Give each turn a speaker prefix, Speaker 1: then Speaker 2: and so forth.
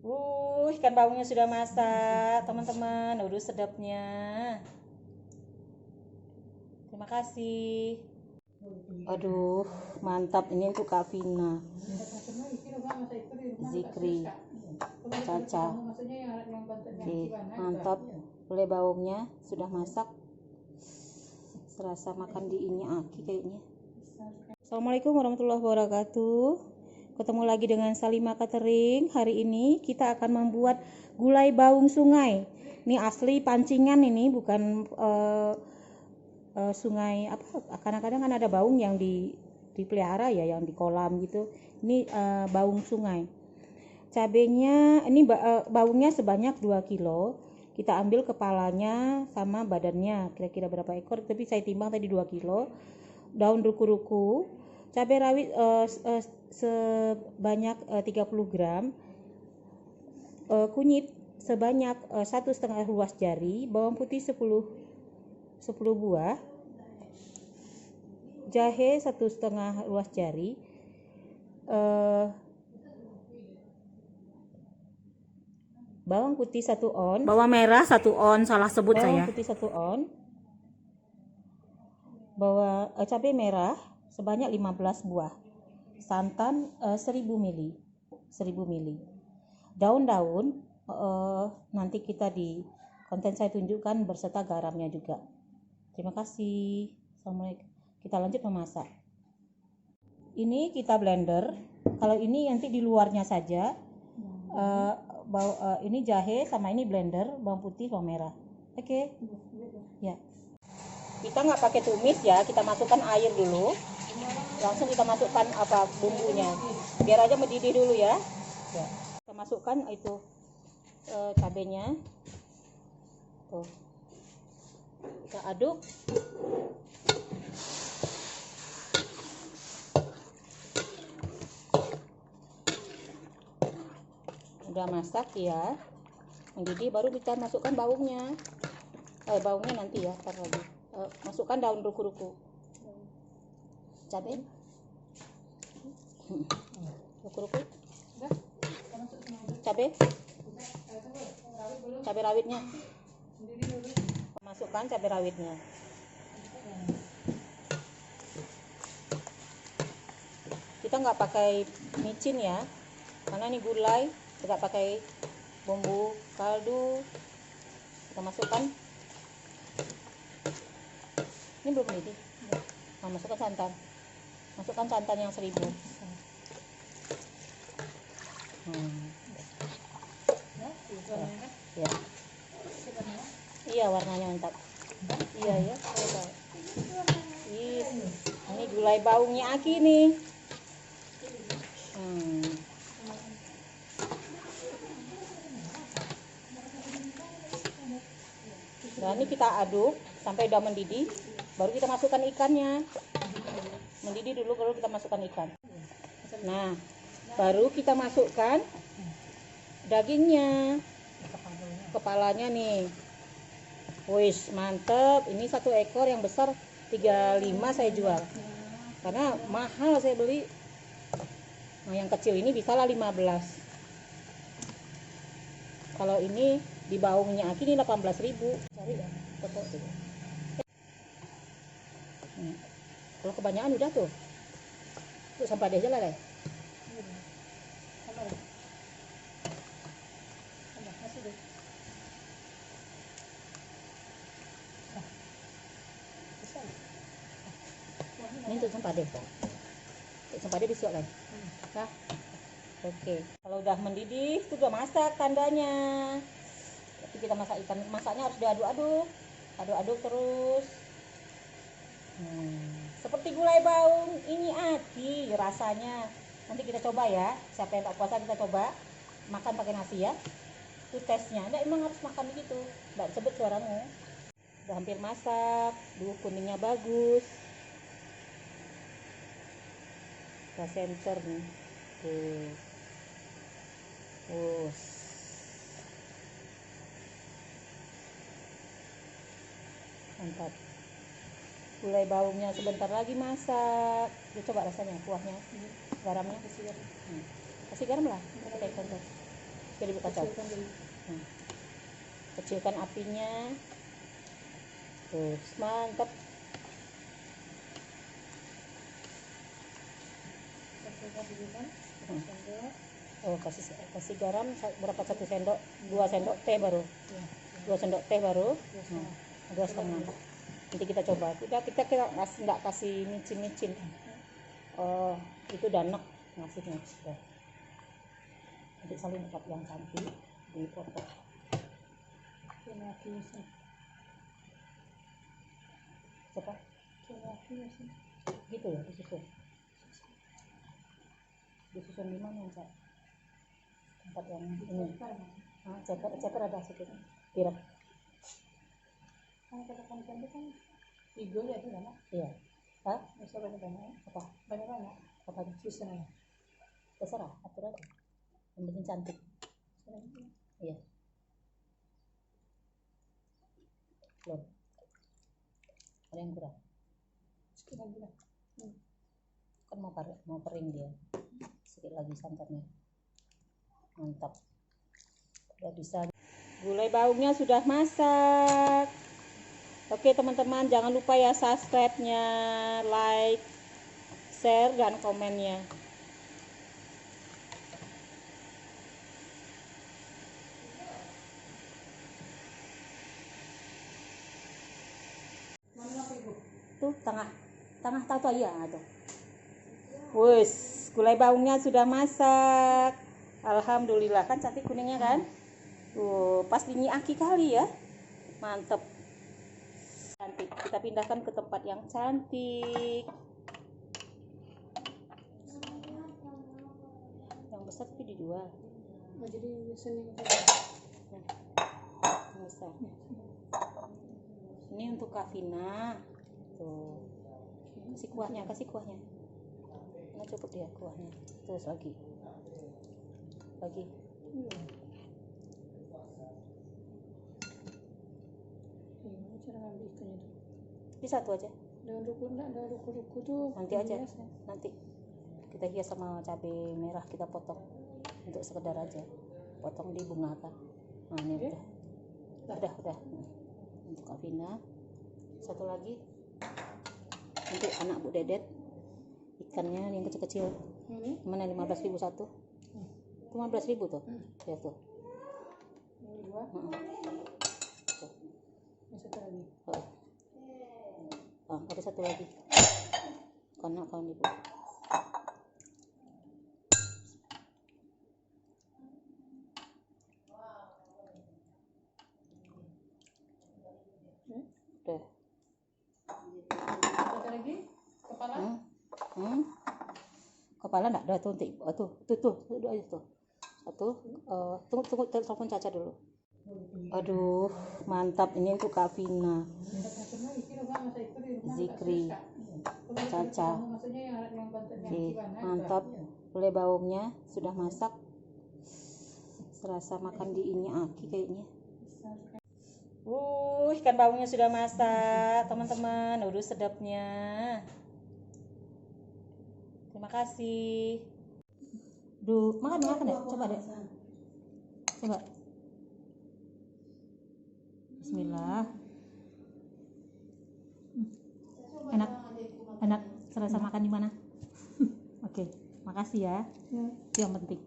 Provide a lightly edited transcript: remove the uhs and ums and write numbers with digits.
Speaker 1: Ikan bawangnya sudah masak, teman-teman. Aduh, sedapnya. Terima kasih. Aduh, mantap. Ini untuk Kak Vina, Zikri, Caca. Oke, mantap. Gulai bawangnya sudah masak. Serasa makan di ini Aki kayaknya. Assalamualaikum warahmatullahi wabarakatuh. Ketemu lagi dengan Salimah Catering. Hari ini kita akan membuat gulai bawang sungai. Ini asli pancingan, ini bukan sungai apa. Kadang-kadang kan ada bawang yang dipelihara ya, yang di kolam gitu. Ini bawang sungai. Cabenya ini bawangnya sebanyak 2 kilo. Kita ambil kepalanya sama badannya, kira-kira berapa ekor, tapi saya timbang tadi 2 kilo. Daun ruku-ruku, cabai rawit sebanyak 30 gram, kunyit sebanyak 1,5 ruas jari, bawang putih 10 buah, jahe 1,5 ruas jari, bawang putih 1 on, bawang merah 1 on, salah sebut saya. Bawang putih 1 on, cabai merah sebanyak 15 buah, santan 1000 ml. Daun-daun nanti kita di konten saya tunjukkan berserta garamnya juga. Terima kasih. Assalamualaikum. Kita lanjut memasak. Ini kita blender. Kalau ini nanti di luarnya saja. Ini jahe sama ini blender, bawang putih, bawang merah. Oke. Ya. Kita nggak pakai tumis ya, kita masukkan air dulu, langsung kita masukkan bumbunya, biar aja mendidih dulu ya. Kita masukkan itu cabenya, tuh, kita aduk. Udah masak ya, mendidih, baru kita masukkan bawangnya. Bawangnya nanti ya, ntar lagi. Masukkan daun ruku-ruku, cabai ruku-ruku, cabai rawitnya, masukkan cabai rawitnya. Kita nggak pakai micin ya, karena ini gulai, tidak pakai bumbu kaldu. Kita masukkan. Ini belum mendidih. Nah, masukkan santan. Masukkan santan yang 1000. Ya. Iya, warnanya mantap. Iya ya. Ini gulai bawangnya Aki nih. Nah, ini kita aduk sampai udah mendidih. Baru kita masukkan ikannya. Mendidih dulu, baru kita masukkan ikan. Nah, baru kita masukkan dagingnya, kepalanya nih. Wis, mantep. Ini 1 ekor yang besar 35 saya jual, karena mahal saya beli. Nah, yang kecil ini bisa lah 15. Kalau ini di bawangnya Aki ini 18.000. Cari ya, foto tuh. Kalau kebanyakan udah tuh sampah deh aja lah deh. Ini untuk sampah deh. Sampah deh disuap lah. Nah, oke. Kalau udah mendidih, itu udah masak tandanya. Tapi kita masak ikan, masaknya harus diaduk-aduk, aduk-aduk terus. Seperti gulai bawang ini Aki rasanya. Nanti kita coba ya. Siapa yang tak puasa kita coba makan pakai nasi ya. Itu tesnya. Nggak, emang harus makan begitu. Nggak sebut suaramu. Udah hampir masak. Dulu kuningnya bagus. Kita center nih. Tuh. Mantap. Gulai bawangnya sebentar lagi masak. Kita coba rasanya, kuahnya, garamnya kasih garam lah. Kita pakai jadi kacau. Kecilkan apinya. Tuh, mantap. Oh, kasih garam berapa, 1 sendok, 2 sendok teh baru. 2 sendok teh baru. 2,5. Nanti kita coba. Kita nggak kasih micin. Oh, itu danak ngasihnya. Nanti saling tempat yang cantik dipotong. Siapa? Gitu ya, disusun di mana, Cak? Tempat yang ini. Ceker ada sedikit. Kirap. Kan tiga ya, itu mana? Iya. Hah? Bisa banyak-banyak. Apa? Banyak-banyak. Apa susunannya? Terserah, atur aja. Yang penting cantik. Iya. Belum. Ada yang kurang? Sedikit lagi lah. Kan mau kering dia. Sedikit lagi santannya. Mantap. Udah bisa. Gulai bawangnya sudah masak. Oke teman-teman, jangan lupa ya subscribe-nya, like, share, dan komennya. Tuh tengah tahu ya tuh. Wus, gulai bawangnya sudah masak. Alhamdulillah, kan cantik kuningnya kan? Tuh, pas dini aki kali ya. Mantep. Cantik. Kita pindahkan ke tempat yang cantik. Yang besar tapi dijual. Oh, jadi sini besar. Ini untuk Kak Vina. Tuh. Kasih kuahnya. Nah, cukup ya kuahnya. Terus lagi. Gimana cara ngambil ikannya tuh? Ini satu aja. Daun ruku tuh. Nanti aja. Biasa. Nanti kita hias sama cabai merah, kita potong untuk sekedar aja. Potong di bunga kan. Nah, ini udah. Untuk Kak Vina. Satu lagi. Nanti anak Bu Dedet. Ikannya yang kecil-kecil. Mana 15.000 satu? 15.000 tuh. Ya tuh. Ini dua. Satu lagi. Ada satu lagi. Karena kalau ibu. Udah. Satu lagi. Kepala. Kepala enggak ada tuh. Tuh. Satu. Tunggu telepon Caca dulu. Aduh, mantap. Ini untuk Kak Vina, Zikri, Caca. Oke, mantap. Gulai bawangnya sudah masak. Serasa makan di ini aki kayaknya. Ikan bawangnya sudah masak, teman-teman. Udah sedapnya. Terima kasih. Duh, makan deh. Coba deh. Coba. Bismillah. Enak. Serasa makan di mana? Oke, makasih ya. Itu yang penting.